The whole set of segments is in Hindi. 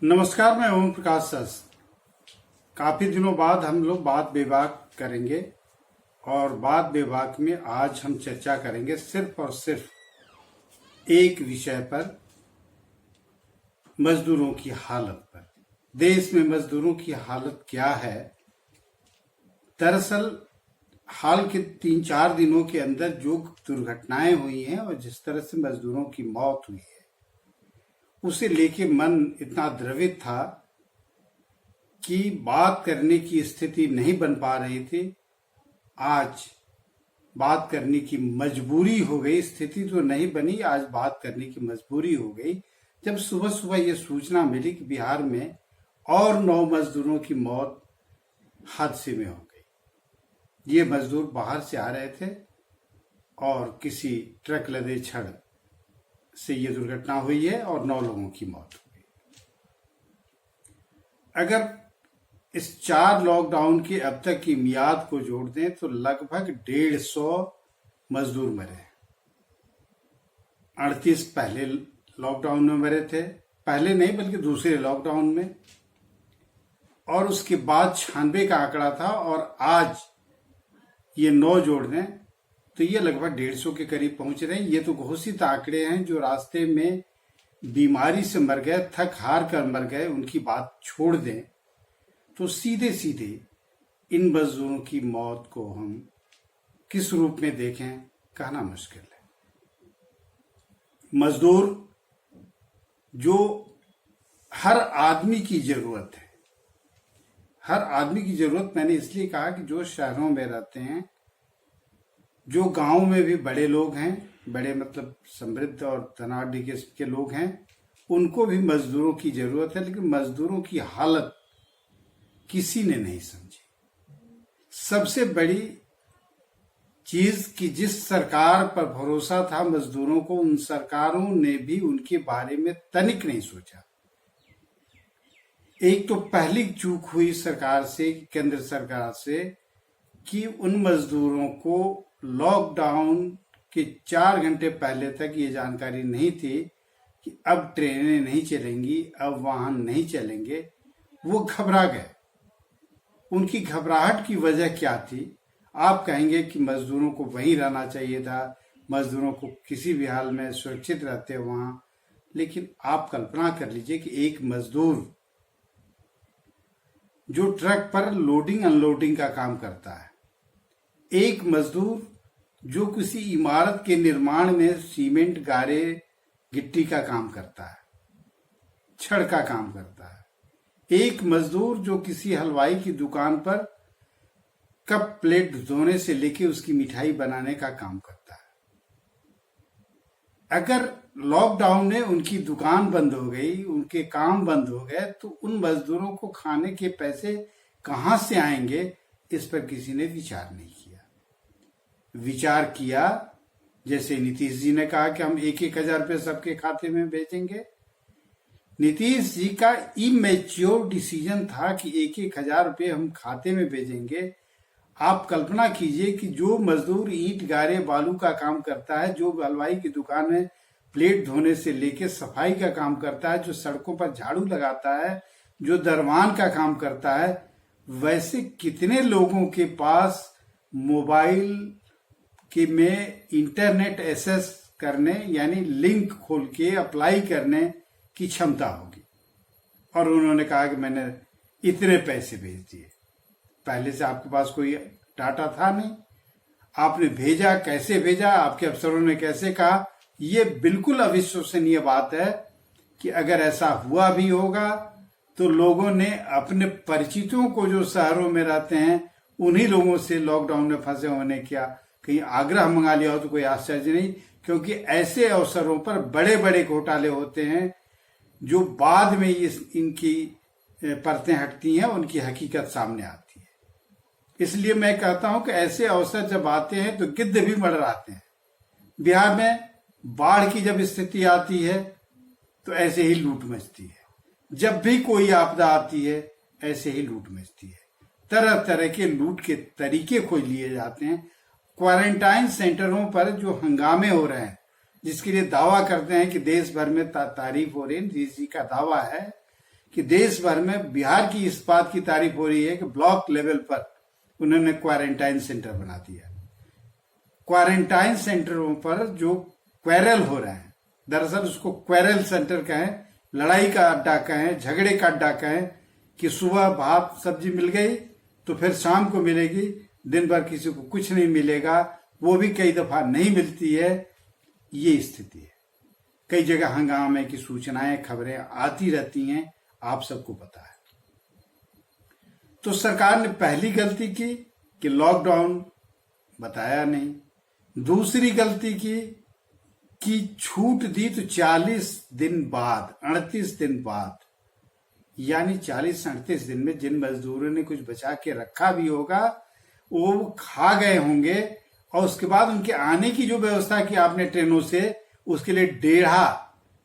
नमस्कार, मैं ओम प्रकाश सस। काफी दिनों बाद हम लोग बात विभाग करेंगे और बात विभाग में आज हम चर्चा करेंगे सिर्फ और सिर्फ एक विषय पर, मजदूरों की हालत पर। देश में मजदूरों की हालत क्या है? दरअसल हाल के 3-4 दिनों के अंदर जो दुर्घटनाएं हुई हैं और जिस तरह से मजदूरों की मौत हुई है, उसे लेके मन इतना द्रवित था कि बात करने की स्थिति नहीं बन पा रही थी। आज बात करने की मजबूरी हो गई। स्थिति तो नहीं बनी, आज बात करने की मजबूरी हो गई जब सुबह सुबह ये सूचना मिली कि बिहार में और 9 मजदूरों की मौत हादसे में हो गई। ये मजदूर बाहर से आ रहे थे और किसी ट्रक लदे छड़ से ये दुर्घटना हुई है और 9 लोगों की मौत हो गई। अगर इस 4 लॉकडाउन की अब तक की मियाद को जोड़ दें तो लगभग 150 मजदूर मरे। 38 पहले लॉकडाउन में मरे थे, पहले नहीं बल्कि दूसरे लॉकडाउन में, और उसके बाद 96 का आंकड़ा था, और आज ये 9 जोड़ दें तो ये लगभग 150 के करीब पहुंच रहे हैं। ये तो घोषित आंकड़े हैं। जो रास्ते में बीमारी से मर गए, थक हार कर मर गए, उनकी बात छोड़ दें तो सीधे सीधे इन मजदूरों की मौत को हम किस रूप में देखें, कहना मुश्किल है। मजदूर जो हर आदमी की जरूरत है, हर आदमी की जरूरत मैंने इसलिए कहा कि जो शहरों में रहते हैं, जो गांव में भी बड़े लोग हैं, बड़े मतलब समृद्ध और धनाढ़ के लोग हैं, उनको भी मजदूरों की जरूरत है। लेकिन मजदूरों की हालत किसी ने नहीं समझी। सबसे बड़ी चीज कि जिस सरकार पर भरोसा था मजदूरों को, उन सरकारों ने भी उनके बारे में तनिक नहीं सोचा। एक तो पहली चूक हुई सरकार से, केंद्र सरकार से, कि उन मजदूरों को लॉकडाउन के 4 घंटे पहले तक ये जानकारी नहीं थी कि अब ट्रेनें नहीं चलेंगी, अब वाहन नहीं चलेंगे। वो घबरा गए। उनकी घबराहट की वजह क्या थी? आप कहेंगे कि मजदूरों को वहीं रहना चाहिए था, मजदूरों को किसी भी हाल में सुरक्षित रहते वहां। लेकिन आप कल्पना कर लीजिए कि एक मजदूर जो ट्रक पर लोडिंग अनलोडिंग का काम करता है, एक मजदूर जो किसी इमारत के निर्माण में सीमेंट, गारे, गिट्टी का काम करता है, छड़ का काम करता है, एक मजदूर जो किसी हलवाई की दुकान पर कप प्लेट धोने से लेके उसकी मिठाई बनाने का काम करता है। अगर लॉकडाउन में उनकी दुकान बंद हो गई, उनके काम बंद हो गए, तो उन मजदूरों को खाने के पैसे कहां से आएंगे, इस पर किसी ने विचार नहीं किया। विचार किया जैसे नीतीश जी ने कहा कि हम 1-1 हजार रुपये सबके खाते में भेजेंगे। नीतीश जी का इमेच्योर डिसीजन था कि 1-1 हजार रुपये हम खाते में भेजेंगे। आप कल्पना कीजिए कि जो मजदूर ईंट, गारे, बालू का काम करता है, जो हलवाई की दुकान में प्लेट धोने से लेके सफाई का काम करता है, जो सड़कों पर झाड़ू लगाता है, जो दरवान का काम करता है, वैसे कितने लोगों के पास मोबाइल कि में इंटरनेट एक्सेस करने, यानी लिंक खोल के अप्लाई करने की क्षमता होगी। और उन्होंने कहा कि मैंने इतने पैसे भेज दिए। पहले से आपके पास कोई डाटा था नहीं, आपने भेजा, कैसे भेजा, आपके अफसरों ने कैसे कहा, ये बिल्कुल अविश्वसनीय बात है कि अगर ऐसा हुआ भी होगा तो लोगों ने अपने परिचितों को जो शहरों में रहते हैं, उन्हीं लोगों से लॉकडाउन में फंसे होने क्या कहीं आग्रह मंगा लिया हो तो कोई आश्चर्य नहीं। क्योंकि ऐसे अवसरों पर बड़े बड़े घोटाले होते हैं जो बाद में इनकी परतें हटती हैं, उनकी हकीकत सामने आती है। इसलिए मैं कहता हूं कि ऐसे अवसर जब आते हैं तो गिद्ध भी मड़राते हैं। बिहार में बाढ़ की जब स्थिति आती है तो ऐसे ही लूट मचती है। जब भी कोई आपदा आती है ऐसे ही लूट मचती है। तरह तरह के लूट के तरीके खोज लिए जाते हैं। क्वारंटाइन सेंटरों पर जो हंगामे हो रहे हैं, जिसके लिए दावा करते हैं कि देश भर में तारीफ हो रही है, जी का दावा है कि देश भर में बिहार की इस बात की तारीफ हो रही है कि ब्लॉक लेवल पर उन्होंने क्वारंटाइन सेंटर बना दिया। क्वारंटाइन सेंटरों पर जो क्वेरल हो रहे हैं, दरअसल उसको क्वेरल सेंटर कहें, लड़ाई का अड्डा कहें, झगड़े का अड्डा कहें, कि सुबह भात सब्जी मिल गई तो फिर शाम को मिलेगी, दिन भर किसी को कुछ नहीं मिलेगा, वो भी कई दफा नहीं मिलती है। ये स्थिति है। कई जगह हंगामे की सूचनाएं, खबरें आती रहती हैं, आप सबको पता है। तो सरकार ने पहली गलती की कि लॉकडाउन बताया नहीं। दूसरी गलती की कि छूट दी तो 40 दिन बाद, 38 दिन बाद, यानी 40-38 दिन में जिन मजदूरों ने कुछ बचा के रखा भी होगा वो खा गए होंगे, और उसके बाद उनके आने की जो व्यवस्था की आपने ट्रेनों से, उसके लिए 1.5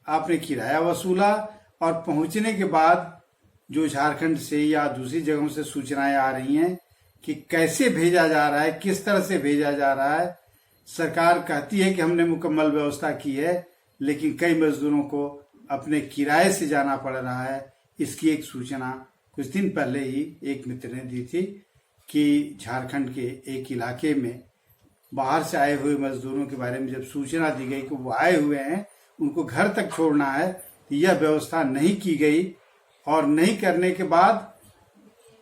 आपने किराया वसूला, और पहुंचने के बाद जो झारखंड से या दूसरी जगहों से सूचनाएं आ रही हैं कि कैसे भेजा जा रहा है, किस तरह से भेजा जा रहा है। सरकार कहती है कि हमने मुकम्मल व्यवस्था की है, लेकिन कई मजदूरों को अपने किराए से जाना पड़ रहा है। इसकी एक सूचना कुछ दिन पहले ही एक मित्र ने दी थी कि झारखंड के एक इलाके में बाहर से आए हुए मजदूरों के बारे में जब सूचना दी गई कि वो आए हुए हैं, उनको घर तक छोड़ना है, तो यह व्यवस्था नहीं की गई, और नहीं करने के बाद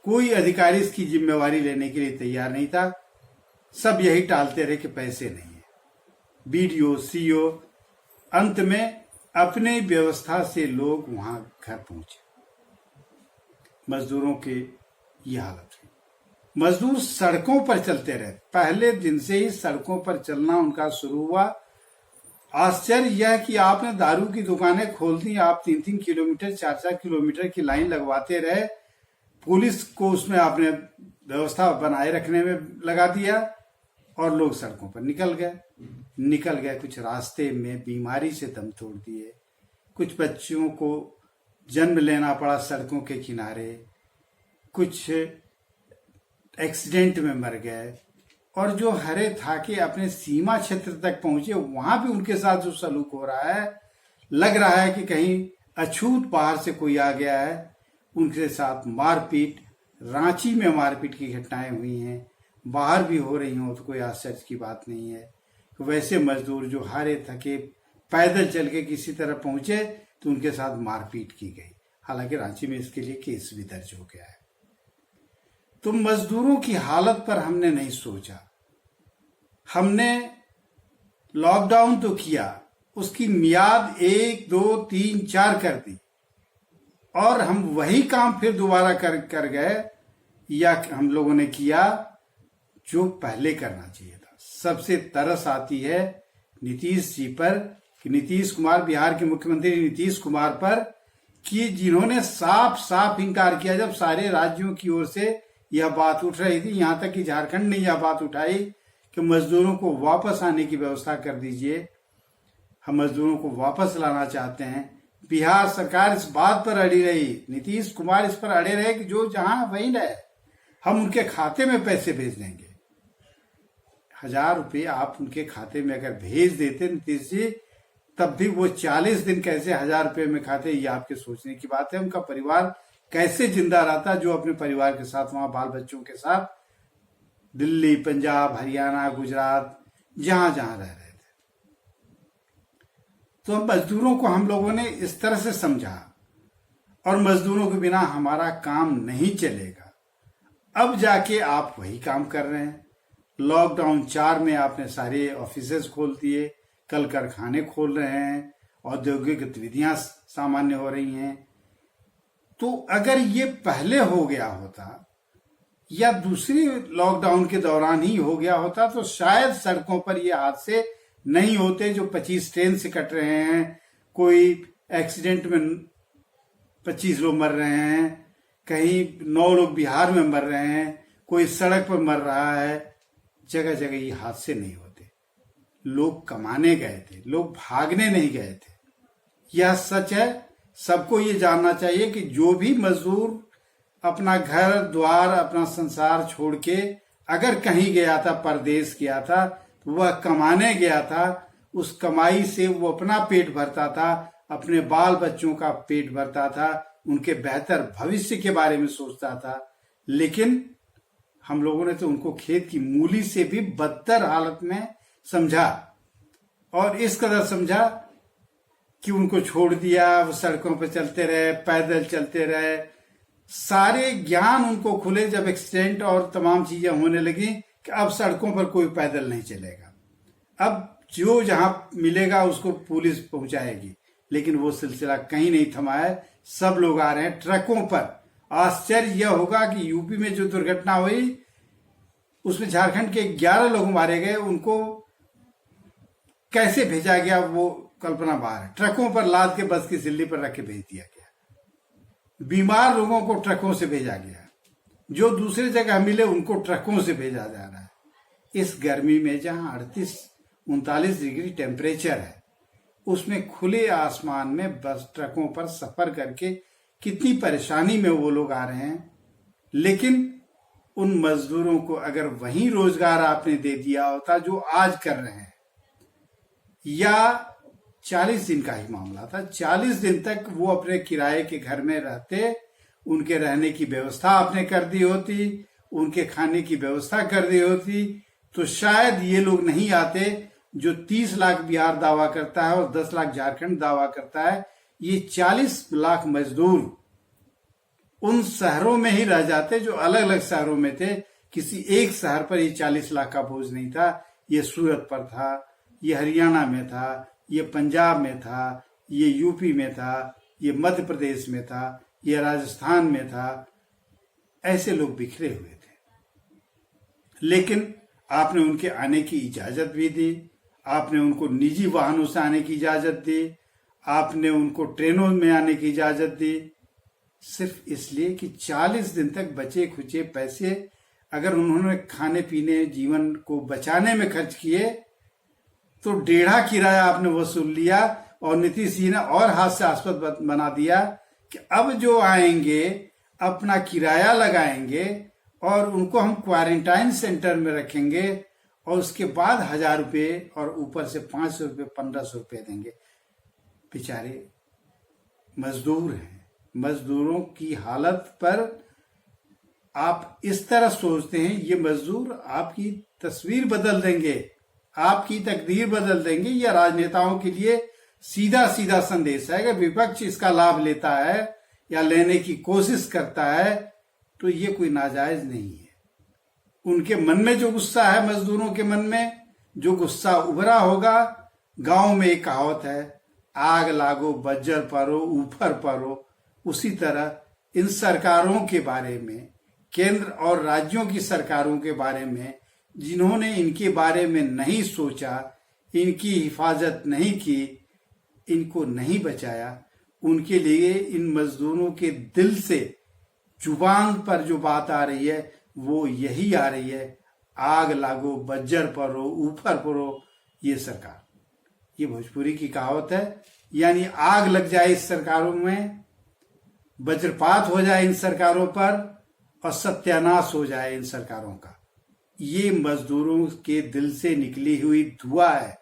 कोई अधिकारी इसकी जिम्मेवारी लेने के लिए तैयार नहीं था। सब यही टालते रहे कि पैसे नहीं है। बीडीओ, सीओ, अंत में अपने व्यवस्था से लोग वहां घर पहुंचे। मजदूरों की यह हालत है। मजदूर सड़कों पर चलते रहे। पहले दिन से ही सड़कों पर चलना उनका शुरू हुआ। आश्चर्य यह कि आपने दारू की दुकानें खोल दी, आप 3-3 किलोमीटर, 4-4 किलोमीटर की लाइन लगवाते रहे, पुलिस को उसमें आपने व्यवस्था बनाए रखने में लगा दिया, और लोग सड़कों पर निकल गए। कुछ रास्ते में बीमारी से दम तोड़ दिए, कुछ बच्चों को जन्म लेना पड़ा सड़कों के किनारे, कुछ एक्सीडेंट में मर गए, और जो हरे थाके अपने सीमा क्षेत्र तक पहुंचे, वहां भी उनके साथ जो सलूक हो रहा है, लग रहा है कि कहीं अछूत बाहर से कोई आ गया है। उनके साथ मारपीट, रांची में मारपीट की घटनाएं हुई हैं, बाहर भी हो रही हो तो कोई आश्चर्य की बात नहीं है। वैसे मजदूर जो हारे थके पैदल चल के किसी तरह पहुंचे तो उनके साथ मारपीट की गई। हालांकि रांची में इसके लिए केस भी दर्ज हो गया है। तो मजदूरों की हालत पर हमने नहीं सोचा। हमने लॉकडाउन तो किया, उसकी मियाद 1, 2, 3, 4 कर दी, और हम वही काम फिर दोबारा कर गए, या हम लोगों ने किया जो पहले करना चाहिए था। सबसे तरस आती है नीतीश जी पर, कि नीतीश कुमार, बिहार के मुख्यमंत्री नीतीश कुमार पर, कि जिन्होंने साफ साफ इंकार किया जब सारे राज्यों की ओर से यह बात उठ रही थी, यहां तक कि झारखंड ने यह बात उठाई कि मजदूरों को वापस आने की व्यवस्था कर दीजिए, हम मजदूरों को वापस लाना चाहते हैं। बिहार सरकार इस बात पर अड़ी रही, नीतीश कुमार इस पर अड़े रहे कि जो जहां वहीं रहे, हम उनके खाते में पैसे भेज देंगे। 1000 रुपये आप उनके खाते में अगर भेज देते नीतीश जी, तब भी वो 40 दिन कैसे 1000 रुपये में खाते, ये आपके सोचने की बात है। उनका परिवार कैसे जिंदा रहता, जो अपने परिवार के साथ वहां बाल बच्चों के साथ दिल्ली, पंजाब, हरियाणा, गुजरात, जहां जहां रह रहे थे। तो मजदूरों को हम लोगों ने इस तरह से समझा, और मजदूरों के बिना हमारा काम नहीं चलेगा। अब जाके आप वही काम कर रहे हैं। लॉकडाउन 4 में आपने सारे ऑफिसेज खोल दिए, कल कारखाने खोल रहे हैं, औद्योगिक गतिविधियां सामान्य हो रही हैं। तो अगर ये पहले हो गया होता या दूसरी लॉकडाउन के दौरान ही हो गया होता, तो शायद सड़कों पर ये हादसे नहीं होते जो 25 ट्रेन से कट रहे हैं, कोई एक्सीडेंट में 25 लोग मर रहे हैं, कहीं 9 लोग बिहार में मर रहे हैं, कोई सड़क पर मर रहा है। जगह जगह ये हादसे नहीं होते। लोग कमाने गए थे, लोग भागने नहीं गए थे। यह सच है। सबको ये जानना चाहिए कि जो भी मजदूर अपना घर द्वार, अपना संसार छोड़ के अगर कहीं गया था, परदेश गया था, तो वह कमाने गया था। उस कमाई से वो अपना पेट भरता था, अपने बाल बच्चों का पेट भरता था, उनके बेहतर भविष्य के बारे में सोचता था, लेकिन हम लोगों ने तो उनको खेत की मूली से भी बदतर हालत में समझा, और इस कदर समझा कि उनको छोड़ दिया, वो सड़कों पर चलते रहे, पैदल चलते रहे। सारे ज्ञान उनको खुले जब एक्सीडेंट और तमाम चीजें होने लगी कि अब सड़कों पर कोई पैदल नहीं चलेगा, अब जो जहां मिलेगा उसको पुलिस पहुंचाएगी। लेकिन वो सिलसिला कहीं नहीं थमा है, सब लोग आ रहे हैं ट्रकों पर। आश्चर्य यह होगा कि यूपी में जो दुर्घटना हुई उसमें झारखंड के 11 लोग मारे गए, उनको कैसे भेजा गया वो कल्पना बाहर है। ट्रकों पर लाद के बस की सिल्ली पर रख के भेज दिया गया, बीमार लोगों को ट्रकों से भेजा गया, जो दूसरी जगह मिले उनको ट्रकों से भेजा जा रहा है। इस गर्मी में जहां 38-39 डिग्री टेम्परेचर है, उसमें खुले आसमान में बस ट्रकों पर सफर करके कितनी परेशानी में वो लोग आ रहे हैं। लेकिन उन मजदूरों को अगर वही रोजगार आपने दे दिया होता जो आज कर रहे हैं, या 40 दिन का ही मामला था, 40 दिन तक वो अपने किराए के घर में रहते, उनके रहने की व्यवस्था आपने कर दी होती, उनके खाने की व्यवस्था कर दी होती, तो शायद ये लोग नहीं आते। जो 30 लाख बिहार दावा करता है और 10 लाख झारखंड दावा करता है, ये 40 लाख मजदूर उन शहरों में ही रह जाते जो अलग अलग शहरों में थे। किसी एक शहर पर ये 40 लाख का बोझ नहीं था। ये सूरत पर था, ये हरियाणा में था, ये पंजाब में था, ये यूपी में था, ये मध्य प्रदेश में था, ये राजस्थान में था। ऐसे लोग बिखरे हुए थे, लेकिन आपने उनके आने की इजाजत भी दी, आपने उनको निजी वाहनों से आने की इजाजत दी, आपने उनको ट्रेनों में आने की इजाजत दी, सिर्फ इसलिए कि 40 दिन तक बचे खुचे पैसे अगर उन्होंने खाने पीने जीवन को बचाने में खर्च किए तो 1.5 किराया आपने वसूल लिया। और नीतीश जी ने और हास्यास्पद बना दिया कि अब जो आएंगे अपना किराया लगाएंगे और उनको हम क्वारंटाइन सेंटर में रखेंगे और उसके बाद 1000 रुपये और ऊपर से 500 रुपये 1500 रुपये देंगे। बेचारे मजदूर हैं, मजदूरों की हालत पर आप इस तरह सोचते हैं ये मजदूर आपकी तस्वीर बदल देंगे, आपकी तकदीर बदल देंगे। या राजनेताओं के लिए सीधा सीधा संदेश है कि विपक्ष इसका लाभ लेता है या लेने की कोशिश करता है तो ये कोई नाजायज नहीं है। उनके मन में जो गुस्सा है, मजदूरों के मन में जो गुस्सा उभरा होगा, गांव में एक कहावत है, आग लागो बज्जर परो ऊपर परो। उसी तरह इन सरकारों के बारे में, केंद्र और राज्यों की सरकारों के बारे में, जिन्होंने इनके बारे में नहीं सोचा, इनकी हिफाजत नहीं की, इनको नहीं बचाया, उनके लिए इन मजदूरों के दिल से जुबान पर जो बात आ रही है वो यही आ रही है, आग लागो बज्जर परो ऊपर परो। ये सरकार, ये भोजपुरी की कहावत है, यानी आग लग जाए इस सरकारों में, वज्रपात हो जाए इन सरकारों पर और सत्यानाश हो जाए इन सरकारों का। ये मजदूरों के दिल से निकली हुई दुआ है।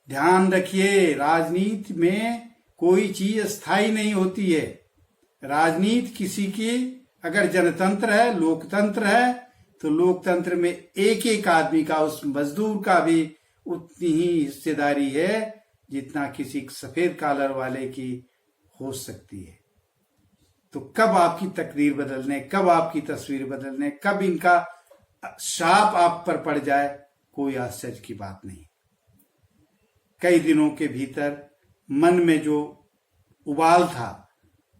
ध्यान रखिए, राजनीति में कोई चीज स्थायी नहीं होती है। राजनीति किसी की, अगर जनतंत्र है, लोकतंत्र है, तो लोकतंत्र में एक एक आदमी का, उस मजदूर का भी उतनी ही हिस्सेदारी है जितना किसी सफेद कॉलर वाले की हो सकती है। तो कब आपकी तकदीर बदलने, कब आपकी तस्वीर बदलने, कब इनका शाप आप पर पड़ जाए, कोई आश्चर्य की बात नहीं। कई दिनों के भीतर मन में जो उबाल था,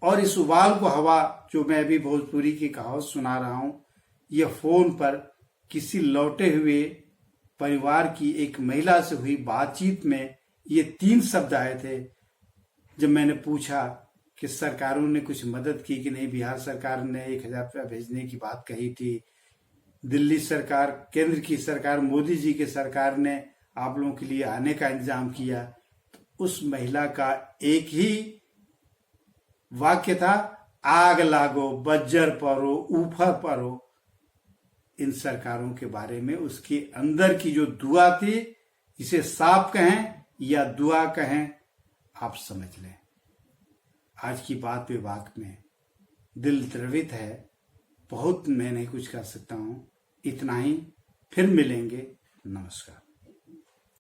और इस उबाल को हवा, जो मैं भी भोजपुरी की कहावत सुना रहा हूं, यह फोन पर किसी लौटे हुए परिवार की एक महिला से हुई बातचीत में ये 3 शब्द आए थे। जब मैंने पूछा कि सरकारों ने कुछ मदद की कि नहीं, बिहार सरकार ने 1000 रुपया भेजने की बात कही थी, दिल्ली सरकार, केंद्र की सरकार, मोदी जी की सरकार ने आप लोगों के लिए आने का इंतजाम किया, तो उस महिला का एक ही वाक्य था, आग लागो बज्जर परो ऊपर परो। इन सरकारों के बारे में उसके अंदर की जो दुआ थी, इसे साफ कहें या दुआ कहें, आप समझ लें। आज की बात विभाग में दिल द्रवित है। बहुत मैं नहीं कुछ कर सकता हूँ। इतना ही, फिर मिलेंगे। नमस्कार।